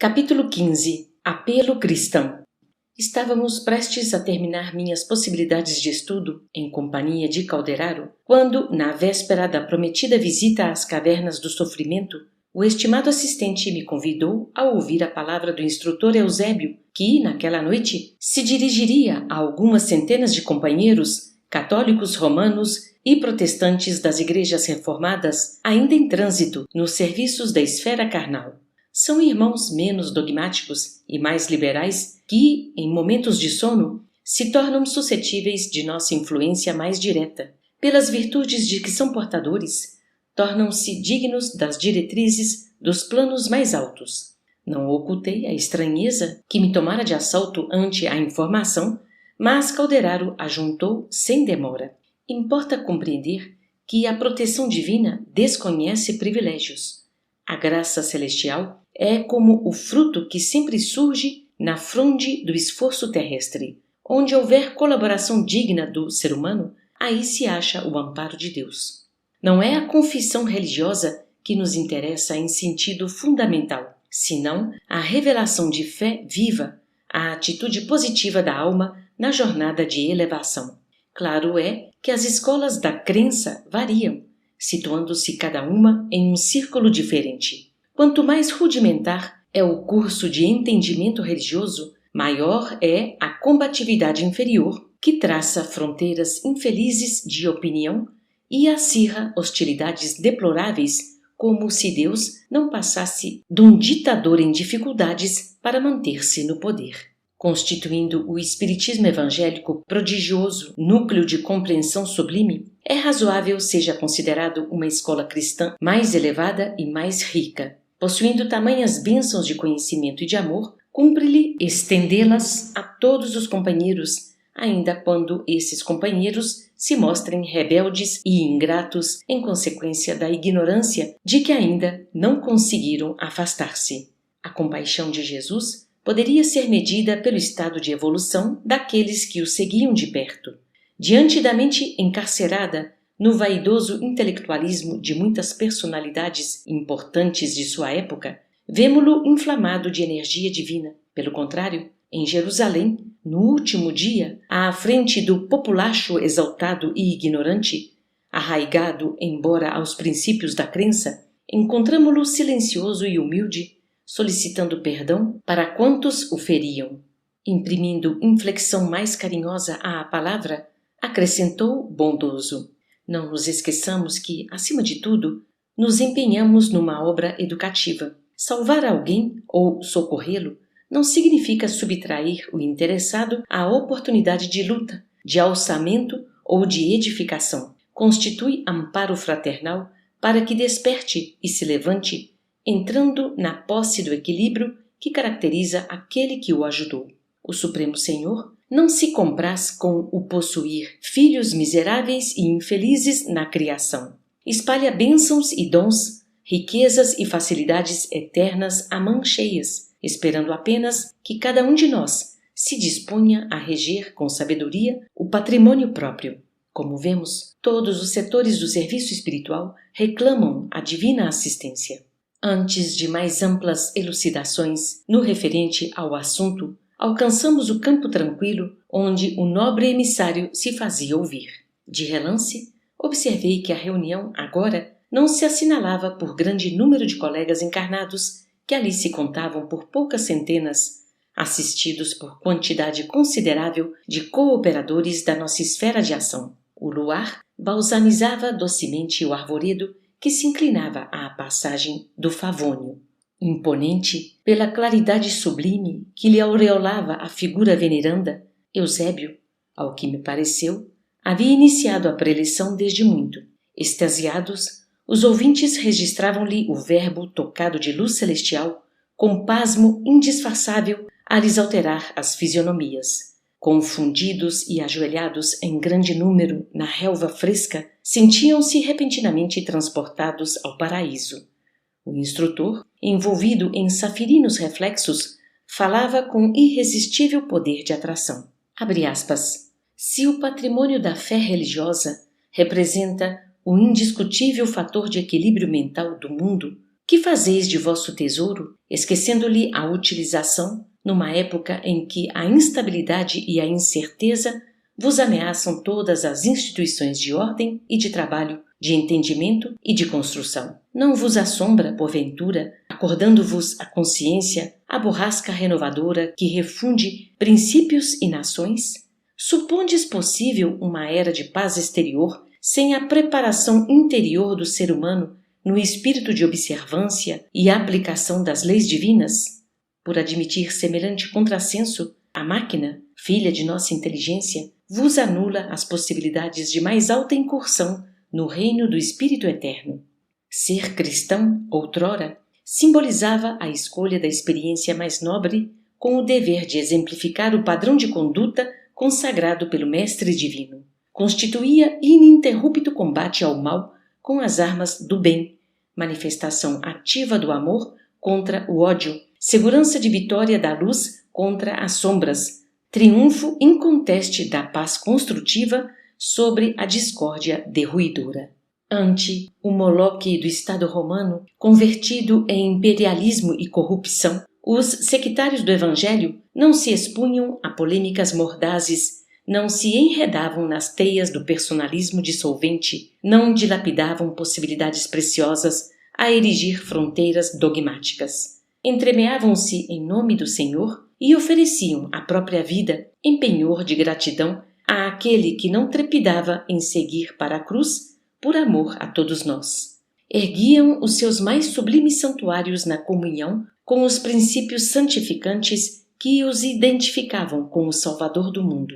Capítulo 15. Apelo cristão. Estávamos prestes a terminar minhas possibilidades de estudo, em companhia de Calderaro, quando, na véspera da prometida visita às cavernas do sofrimento, o estimado assistente me convidou a ouvir a palavra do instrutor Eusébio, que, naquela noite, se dirigiria a algumas centenas de companheiros, católicos romanos e protestantes das igrejas reformadas, ainda em trânsito nos serviços da esfera carnal. São irmãos menos dogmáticos e mais liberais que, em momentos de sono, se tornam suscetíveis de nossa influência mais direta. Pelas virtudes de que são portadores, tornam-se dignos das diretrizes dos planos mais altos. Não ocultei a estranheza que me tomara de assalto ante a informação, mas Calderaro ajuntou sem demora. Importa compreender que a proteção divina desconhece privilégios. A graça celestial é como o fruto que sempre surge na fronde do esforço terrestre. Onde houver colaboração digna do ser humano, aí se acha o amparo de Deus. Não é a confissão religiosa que nos interessa em sentido fundamental, senão a revelação de fé viva, a atitude positiva da alma na jornada de elevação. Claro é que as escolas da crença variam, situando-se cada uma em um círculo diferente. Quanto mais rudimentar é o curso de entendimento religioso, maior é a combatividade inferior, que traça fronteiras infelizes de opinião e acirra hostilidades deploráveis, como se Deus não passasse de um ditador em dificuldades para manter-se no poder. Constituindo o espiritismo evangélico prodigioso núcleo de compreensão sublime, é razoável seja considerado uma escola cristã mais elevada e mais rica. Possuindo tamanhas bênçãos de conhecimento e de amor, cumpre-lhe estendê-las a todos os companheiros, ainda quando esses companheiros se mostrem rebeldes e ingratos em consequência da ignorância de que ainda não conseguiram afastar-se. A compaixão de Jesus poderia ser medida pelo estado de evolução daqueles que o seguiam de perto. Diante da mente encarcerada no vaidoso intelectualismo de muitas personalidades importantes de sua época, vemo-lo inflamado de energia divina. Pelo contrário, em Jerusalém, no último dia, à frente do populacho exaltado e ignorante, arraigado embora aos princípios da crença, encontramo-lo silencioso e humilde, solicitando perdão para quantos o feriam. Imprimindo inflexão mais carinhosa à palavra, acrescentou bondoso: não nos esqueçamos que, acima de tudo, nos empenhamos numa obra educativa. Salvar alguém ou socorrê-lo não significa subtrair o interessado à oportunidade de luta, de alçamento ou de edificação. Constitui amparo fraternal para que desperte e se levante, entrando na posse do equilíbrio que caracteriza aquele que o ajudou. O Supremo Senhor não se compraz com o possuir filhos miseráveis e infelizes na criação. Espalha bênçãos e dons, riquezas e facilidades eternas a mãos cheias, esperando apenas que cada um de nós se disponha a reger com sabedoria o patrimônio próprio. Como vemos, todos os setores do serviço espiritual reclamam a divina assistência. Antes de mais amplas elucidações no referente ao assunto, alcançamos o campo tranquilo onde o nobre emissário se fazia ouvir. De relance, observei que a reunião, agora, não se assinalava por grande número de colegas encarnados, que ali se contavam por poucas centenas, assistidos por quantidade considerável de cooperadores da nossa esfera de ação. O luar balsamizava docemente o arvoredo que se inclinava à passagem do Favônio. Imponente pela claridade sublime que lhe aureolava a figura veneranda, Eusébio, ao que me pareceu, havia iniciado a preleção desde muito. Extasiados, os ouvintes registravam-lhe o verbo tocado de luz celestial, com pasmo indisfarçável a lhes alterar as fisionomias. Confundidos e ajoelhados em grande número na relva fresca, sentiam-se repentinamente transportados ao paraíso. O instrutor, envolvido em safirinos reflexos, falava com irresistível poder de atração. Abre aspas. Se o patrimônio da fé religiosa representa o indiscutível fator de equilíbrio mental do mundo, Que fazeis de vosso tesouro, esquecendo-lhe a utilização, numa época em que a instabilidade e a incerteza vos ameaçam todas as instituições de ordem e de trabalho, de entendimento e de construção? Não vos assombra, porventura, acordando-vos a consciência, a borrasca renovadora que refunde princípios e nações? Supondes possível uma era de paz exterior sem a preparação interior do ser humano no espírito de observância e aplicação das leis divinas? Por admitir semelhante contrassenso, a máquina, filha de nossa inteligência, vos anula as possibilidades de mais alta incursão no reino do Espírito Eterno. Ser cristão, outrora, simbolizava a escolha da experiência mais nobre com o dever de exemplificar o padrão de conduta consagrado pelo Mestre Divino. Constituía ininterrupto combate ao mal com as armas do bem, manifestação ativa do amor contra o ódio, segurança de vitória da luz contra as sombras, triunfo inconteste da paz construtiva sobre a discórdia derruidora. Ante o Moloque do Estado romano, convertido em imperialismo e corrupção, os sectários do Evangelho não se expunham a polêmicas mordazes, não se enredavam nas teias do personalismo dissolvente, não dilapidavam possibilidades preciosas a erigir fronteiras dogmáticas. Entremeavam-se em nome do Senhor e ofereciam a própria vida em penhor de gratidão àquele que não trepidava em seguir para a cruz por amor a todos nós. Erguiam os seus mais sublimes santuários na comunhão com os princípios santificantes que os identificavam com o Salvador do mundo.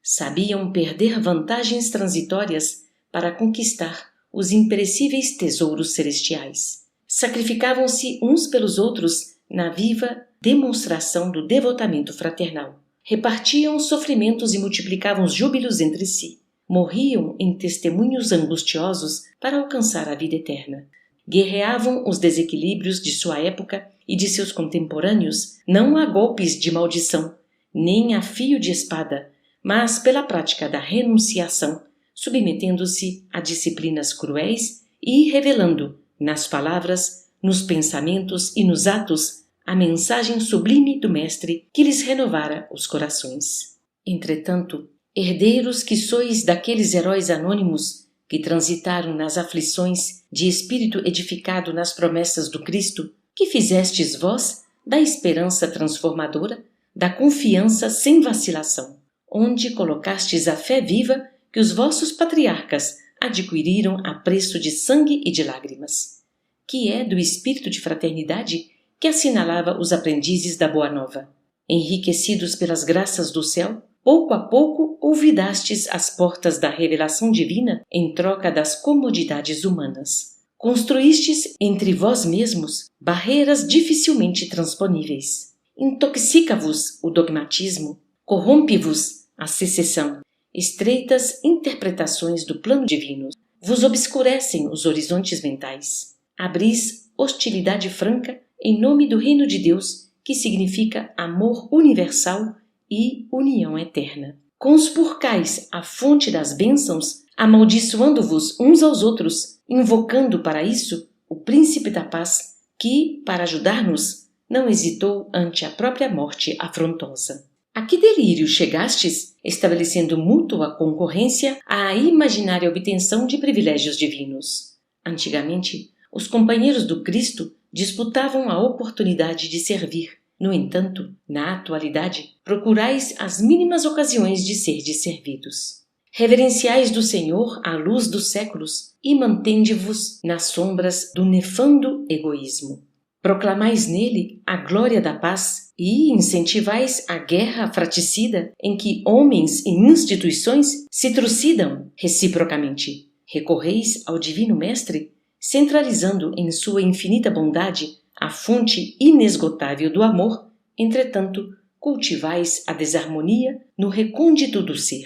Sabiam perder vantagens transitórias para conquistar os imperecíveis tesouros celestiais. Sacrificavam-se uns pelos outros na viva demonstração do devotamento fraternal. Repartiam sofrimentos e multiplicavam os júbilos entre si. Morriam em testemunhos angustiosos para alcançar a vida eterna. Guerreavam os desequilíbrios de sua época e de seus contemporâneos, não a golpes de maldição, nem a fio de espada, mas pela prática da renunciação, submetendo-se a disciplinas cruéis e revelando, nas palavras, nos pensamentos e nos atos, a mensagem sublime do Mestre que lhes renovara os corações. Entretanto, herdeiros que sois daqueles heróis anônimos que transitaram nas aflições de espírito edificado nas promessas do Cristo, que fizestes vós da esperança transformadora, da confiança sem vacilação, onde colocastes a fé viva que os vossos patriarcas adquiriram a preço de sangue e de lágrimas, que é do espírito de fraternidade que assinalava os aprendizes da Boa Nova. Enriquecidos pelas graças do céu, pouco a pouco olvidastes as portas da revelação divina em troca das comodidades humanas. Construístes entre vós mesmos barreiras dificilmente transponíveis. Intoxica-vos o dogmatismo, corrompe-vos a secessão. Estreitas interpretações do plano divino vos obscurecem os horizontes mentais. Abris hostilidade franca em nome do reino de Deus, que significa amor universal e união eterna. Conspurcais a fonte das bênçãos, amaldiçoando-vos uns aos outros, invocando para isso o príncipe da paz, que, para ajudar-nos, não hesitou ante a própria morte afrontosa. A que delírio chegastes, estabelecendo mútua concorrência à imaginária obtenção de privilégios divinos? Antigamente, os companheiros do Cristo disputavam a oportunidade de servir. No entanto, na atualidade, procurais as mínimas ocasiões de serdes servidos. Reverenciais do Senhor a luz dos séculos e mantende-vos nas sombras do nefando egoísmo. Proclamais nele a glória da paz e incentivais a guerra fraticida em que homens e instituições se trucidam reciprocamente. Recorreis ao Divino Mestre, centralizando em sua infinita bondade a fonte inesgotável do amor, entretanto, cultivais a desarmonia no recôndito do ser.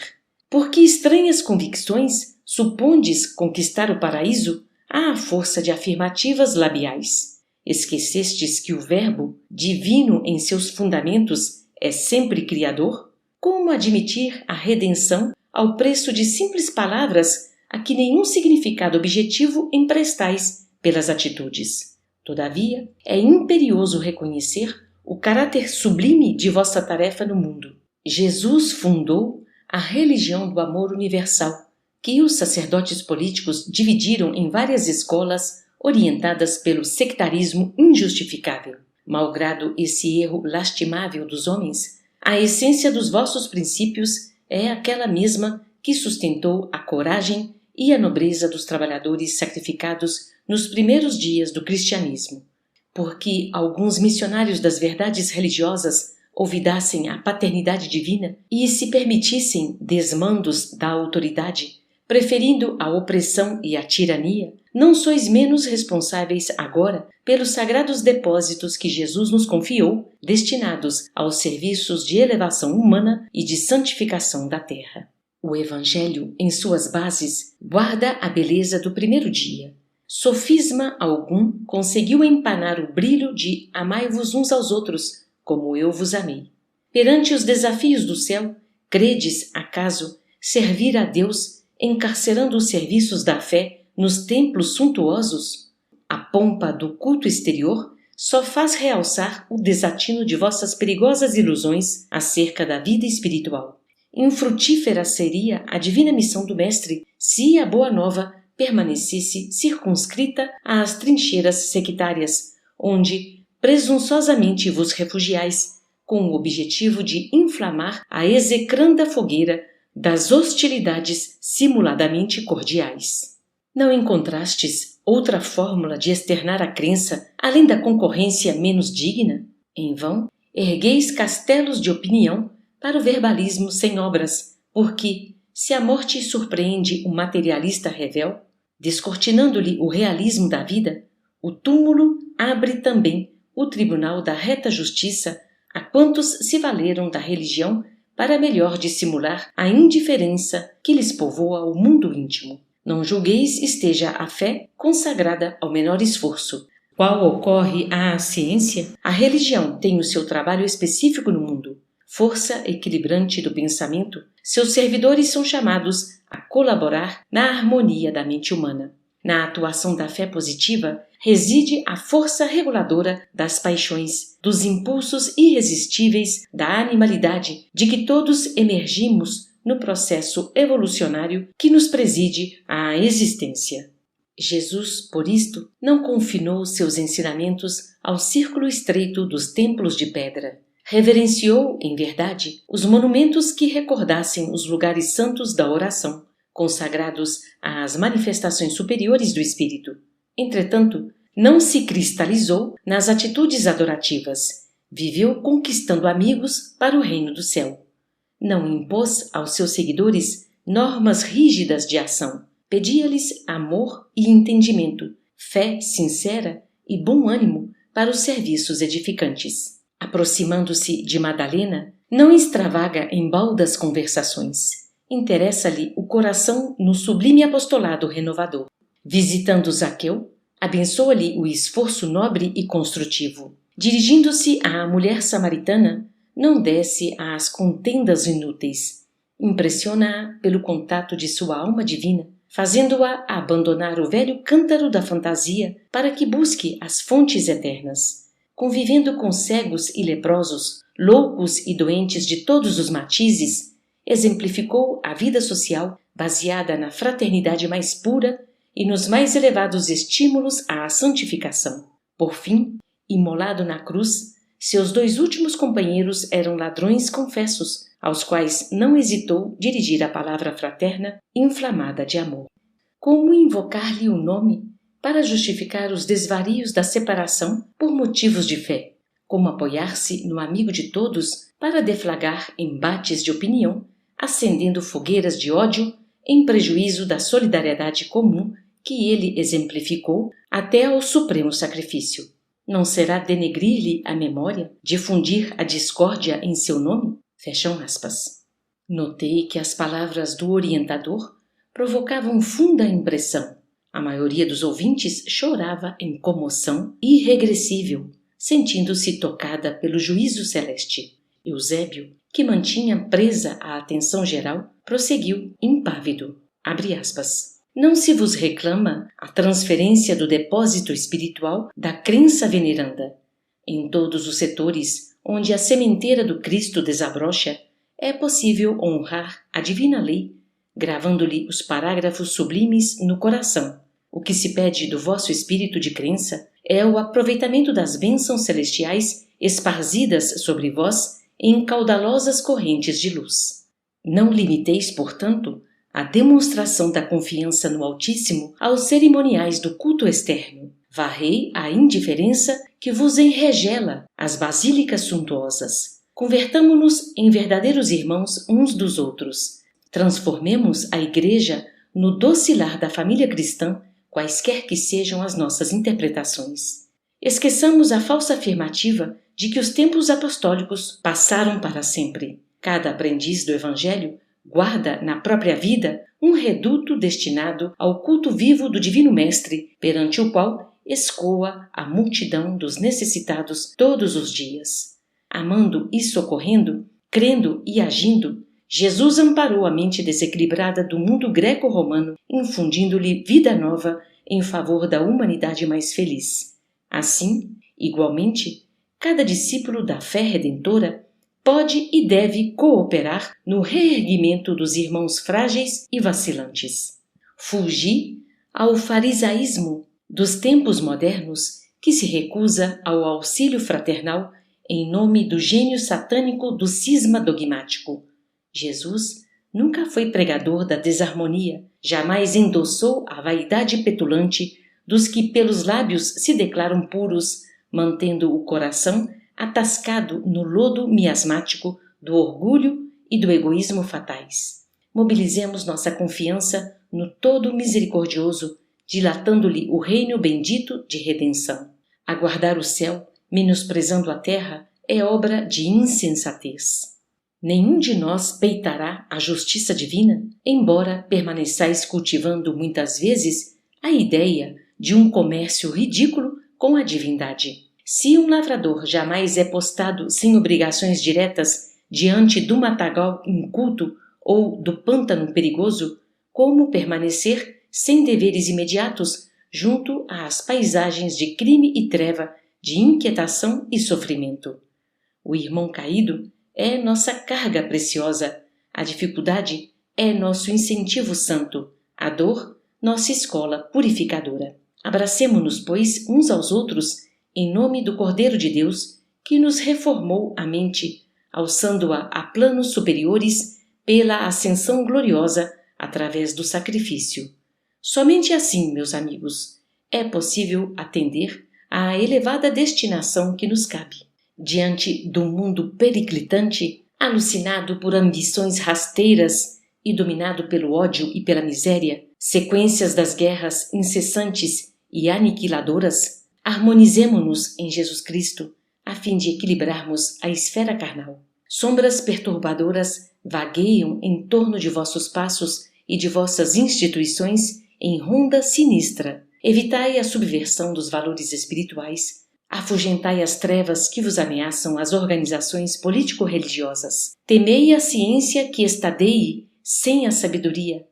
Por que estranhas convicções supondes conquistar o paraíso à força de afirmativas labiais? Esquecestes que o Verbo, divino em seus fundamentos, é sempre Criador? Como admitir a redenção ao preço de simples palavras a que nenhum significado objetivo emprestais pelas atitudes? Todavia, é imperioso reconhecer o caráter sublime de vossa tarefa no mundo. Jesus fundou a religião do amor universal, que os sacerdotes políticos dividiram em várias escolas orientadas pelo sectarismo injustificável. Malgrado esse erro lastimável dos homens, a essência dos vossos princípios é aquela mesma que sustentou a coragem e a nobreza dos trabalhadores sacrificados nos primeiros dias do cristianismo. Porque alguns missionários das verdades religiosas olvidassem a paternidade divina e se permitissem desmandos da autoridade, preferindo a opressão e a tirania, não sois menos responsáveis agora pelos sagrados depósitos que Jesus nos confiou, destinados aos serviços de elevação humana e de santificação da terra. O Evangelho, em suas bases, guarda a beleza do primeiro dia. Sofisma algum conseguiu empanar o brilho de amai-vos uns aos outros, como eu vos amei. Perante os desafios do céu, credes, acaso, servir a Deus, encarcerando os serviços da fé nos templos suntuosos? A pompa do culto exterior só faz realçar o desatino de vossas perigosas ilusões acerca da vida espiritual. Infrutífera seria a divina missão do Mestre se a Boa Nova permanecesse circunscrita às trincheiras sectárias, onde presunçosamente vos refugiais, com o objetivo de inflamar a execranda fogueira das hostilidades simuladamente cordiais. Não encontrastes outra fórmula de externar a crença além da concorrência menos digna? Em vão, ergueis castelos de opinião para o verbalismo sem obras, porque, se a morte surpreende o materialista revel, descortinando-lhe o realismo da vida, o túmulo abre também o tribunal da reta justiça a quantos se valeram da religião para melhor dissimular a indiferença que lhes povoa o mundo íntimo. Não julgueis esteja a fé consagrada ao menor esforço. Qual ocorre à ciência, a religião tem o seu trabalho específico no mundo. Força equilibrante do pensamento, seus servidores são chamados a colaborar na harmonia da mente humana. Na atuação da fé positiva reside a força reguladora das paixões, dos impulsos irresistíveis da animalidade de que todos emergimos no processo evolucionário que nos preside à existência. Jesus, por isto, não confinou seus ensinamentos ao círculo estreito dos templos de pedra. Reverenciou, em verdade, os monumentos que recordassem os lugares santos da oração, consagrados às manifestações superiores do Espírito. Entretanto, não se cristalizou nas atitudes adorativas. Viveu conquistando amigos para o reino do céu. Não impôs aos seus seguidores normas rígidas de ação. Pedia-lhes amor e entendimento, fé sincera e bom ânimo para os serviços edificantes. Aproximando-se de Madalena, não extravaga em baldas conversações. Interessa-lhe o coração no sublime apostolado renovador. Visitando Zaqueu, abençoa-lhe o esforço nobre e construtivo. Dirigindo-se à mulher samaritana, não desce às contendas inúteis. Impressiona-a pelo contato de sua alma divina, fazendo-a abandonar o velho cântaro da fantasia para que busque as fontes eternas. Convivendo com cegos e leprosos, loucos e doentes de todos os matizes, exemplificou a vida social baseada na fraternidade mais pura e nos mais elevados estímulos à santificação. Por fim, imolado na cruz, seus 2 últimos companheiros eram ladrões confessos, aos quais não hesitou dirigir a palavra fraterna inflamada de amor. Como invocar-lhe o nome para justificar os desvarios da separação por motivos de fé? Como apoiar-se no amigo de todos para deflagrar embates de opinião, acendendo fogueiras de ódio em prejuízo da solidariedade comum que ele exemplificou até ao supremo sacrifício? Não será denegrir-lhe a memória, difundir a discórdia em seu nome? Fecham aspas. Notei que as palavras do orientador provocavam funda impressão. A maioria dos ouvintes chorava em comoção irregressível, sentindo-se tocada pelo juízo celeste. Eusébio, que mantinha presa a atenção geral, prosseguiu impávido. Abre aspas. Não se vos reclama a transferência do depósito espiritual da crença veneranda. Em todos os setores onde a sementeira do Cristo desabrocha, é possível honrar a divina lei, gravando-lhe os parágrafos sublimes no coração. O que se pede do vosso espírito de crença é o aproveitamento das bênçãos celestiais esparzidas sobre vós em caudalosas correntes de luz. Não limiteis, portanto, a demonstração da confiança no Altíssimo aos cerimoniais do culto externo. Varrei a indiferença que vos enregela as basílicas suntuosas. Convertamo-nos em verdadeiros irmãos uns dos outros. Transformemos a Igreja no doce lar da família cristã, quaisquer que sejam as nossas interpretações. Esqueçamos a falsa afirmativa de que os tempos apostólicos passaram para sempre. Cada aprendiz do Evangelho guarda na própria vida um reduto destinado ao culto vivo do Divino Mestre, perante o qual escoa a multidão dos necessitados todos os dias. Amando e socorrendo, crendo e agindo, Jesus amparou a mente desequilibrada do mundo greco-romano, infundindo-lhe vida nova em favor da humanidade mais feliz. Assim, igualmente, cada discípulo da fé redentora pode e deve cooperar no reerguimento dos irmãos frágeis e vacilantes. Fugi ao farisaísmo dos tempos modernos que se recusa ao auxílio fraternal em nome do gênio satânico do cisma dogmático. Jesus nunca foi pregador da desarmonia, jamais endossou a vaidade petulante dos que pelos lábios se declaram puros, mantendo o coração atascado no lodo miasmático do orgulho e do egoísmo fatais. Mobilizemos nossa confiança no Todo Misericordioso, dilatando-lhe o reino bendito de redenção. Aguardar o céu, menosprezando a terra, é obra de insensatez. Nenhum de nós peitará a justiça divina, embora permaneçais cultivando muitas vezes a ideia de um comércio ridículo com a divindade. Se um lavrador jamais é postado sem obrigações diretas diante do matagal inculto ou do pântano perigoso, como permanecer sem deveres imediatos junto às paisagens de crime e treva, de inquietação e sofrimento? O irmão caído é nossa carga preciosa, a dificuldade é nosso incentivo santo, a dor, nossa escola purificadora. Abracemo-nos, pois, uns aos outros, em nome do Cordeiro de Deus, que nos reformou a mente, alçando-a a planos superiores pela ascensão gloriosa através do sacrifício. Somente assim, meus amigos, é possível atender à elevada destinação que nos cabe. Diante do mundo periclitante, alucinado por ambições rasteiras e dominado pelo ódio e pela miséria, sequências das guerras incessantes e aniquiladoras, harmonizemo-nos em Jesus Cristo, a fim de equilibrarmos a esfera carnal. Sombras perturbadoras vagueiam em torno de vossos passos e de vossas instituições em ronda sinistra. Evitai a subversão dos valores espirituais. Afugentai as trevas que vos ameaçam as organizações político-religiosas. Temei a ciência que estadeie sem a sabedoria.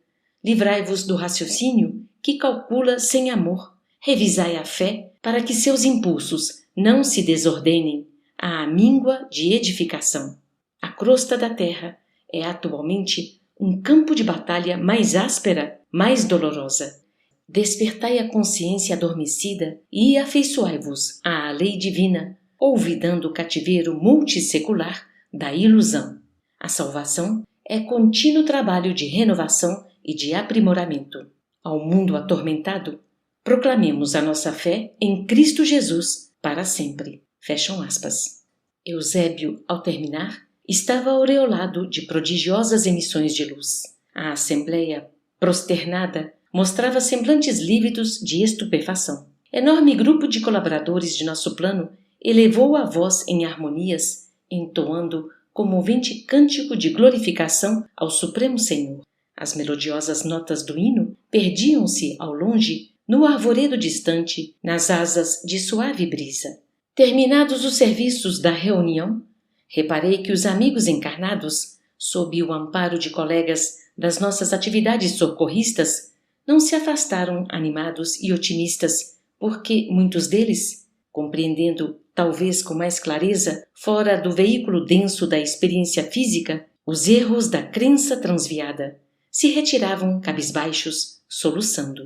Livrai-vos do raciocínio que calcula sem amor. Revisai a fé para que seus impulsos não se desordenem à míngua de edificação. A crosta da terra é atualmente um campo de batalha mais áspera, mais dolorosa. Despertai a consciência adormecida e afeiçoai-vos à lei divina, olvidando o cativeiro multissecular da ilusão. A salvação é contínuo trabalho de renovação e de aprimoramento. Ao mundo atormentado, proclamemos a nossa fé em Cristo Jesus para sempre. Fecham aspas. Eusébio, ao terminar, estava aureolado de prodigiosas emissões de luz. A assembleia, prosternada, mostrava semblantes lívidos de estupefação. Enorme grupo de colaboradores de nosso plano elevou a voz em harmonias, entoando comovente cântico de glorificação ao Supremo Senhor. As melodiosas notas do hino perdiam-se ao longe, no arvoredo distante, nas asas de suave brisa. Terminados os serviços da reunião, reparei que os amigos encarnados, sob o amparo de colegas das nossas atividades socorristas, não se afastaram animados e otimistas, porque muitos deles, compreendendo talvez com mais clareza, fora do veículo denso da experiência física, os erros da crença transviada, se retiravam cabisbaixos, soluçando.